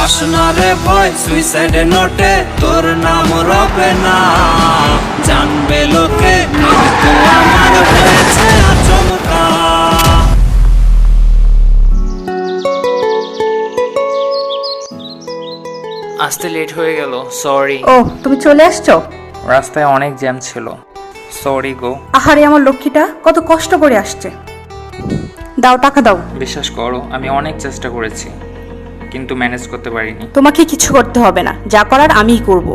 Pass না রে ভয় সুইসাইড নোটে তোর নাম রবে না, জানবে লোকে মৃত্যু আমার হয়েছে আচমকা। আসতে লেট হয়ে গেল, সরি। ও তুমি চলে আসছো? রাস্তায় অনেক জ্যাম ছিল, সরি গো। আহারে আমার লক্ষ্মীটা কত কষ্ট করে আসছে। দাও টাকা দাও। বিশ্বাস করো আমি অনেক চেষ্টা করেছি কিন্তু ম্যানেজ করতে পারিনি। তোমাকে কিছু করতে হবে না, যা করার আমিই করব।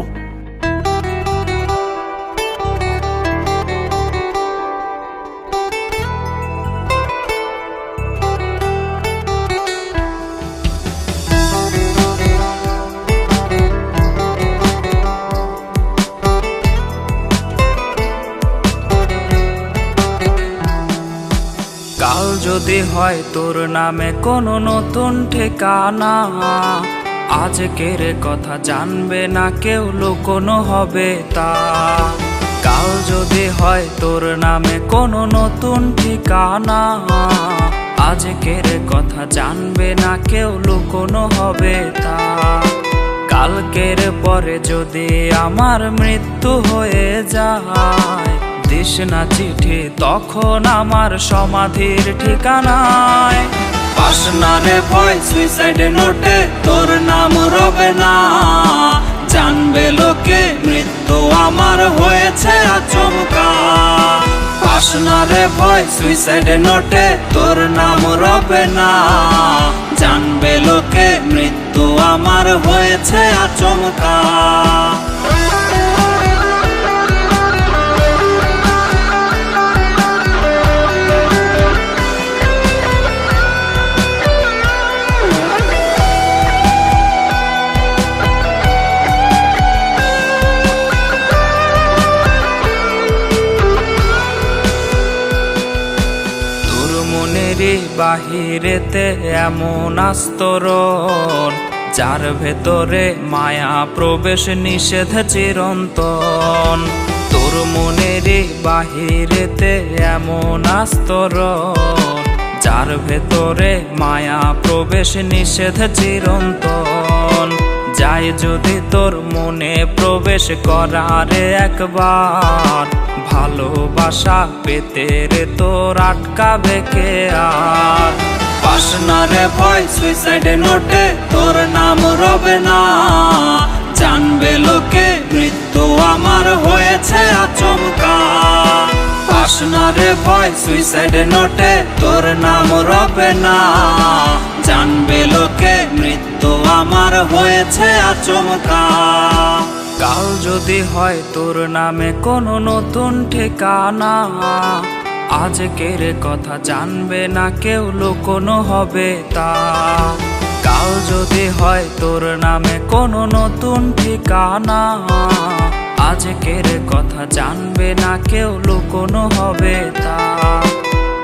কাল যদি হয় তোর নামে কোনো নতুন ঠিকানা, আজকের কথা জানবে না কেউ, লুকোনো হবে তা। কাল যদি হয় তোর নামে কোনো নতুন ঠিকানা, আজকের কথা জানবে না কেউ, লুকোনো হবে তা। কালকের পরে যদি আমার মৃত্যু হয়ে যায়, দিস না চিঠি তখন আমার সমাধির ঠিকানায়। পাস না রে ভয় সুইসাইড নোটে তোর নাম রবে না, জানবে লোকে মৃত্যু আমার হয়েছে আচমকা। পাস না রে ভয় সুইসাইড নোটে তোর নাম রবে না, জানবে লোকে মৃত্যু আমার হয়েছে আচমকা। বাহিরেতে এমন আস্তরণ, যার ভেতরে মায়া প্রবেশ নিষেধ চিরন্তন। তোর মনের বাহিরেতে এমন আস্তরণ, যার ভেতরে মায়া প্রবেশ নিষেধ চিরন্তন। যাই যদি তোর মনে প্রবেশ করারে একবার, ভালোবাসা পেতে রে তোর আটকাবে কে আর। পাস না রে ভয় সুইসাইড নোটে তোর নাম রবে না, জানবে লোকে মৃত্যু আমার হয়েছে আচমকা। পাস না রে ভয় সুইসাইড নোটে তোর নাম রবে না, জানবে লোকে মৃত্যু আমার হয়েছে আচমকা। কাল যদি হয় তোর নামে কোনো নতুন ঠিকানা, আজকের কথা জানবে না কেউ, লুকোনো হবে তা। কাল যদি হয় তোর নামে কোনো নতুন ঠিকানা, আজকের কথা জানবে না কেউ, লুকোনো হবে তা।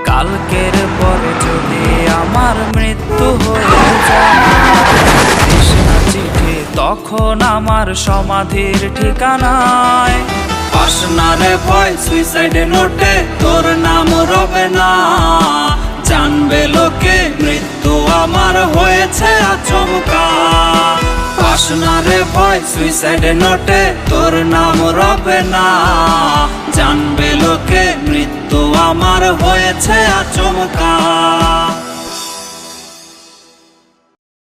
কালকের পরে যদি আমার মৃত্যু হয়ে যায়, চিঠি তখন আমার সমাধির ঠিকানায়। পাস না রে ভয় সুইসাইড নোটে তোর নাম রবে না, জানবে লোকে মৃত্যু আমার হয়েছে আচমকা। পাস না রে ভয় সুইসাইড নোটে তোর নাম রবে না, জানবে লোকে মৃত্যু আমার হয়েছে আচমকা।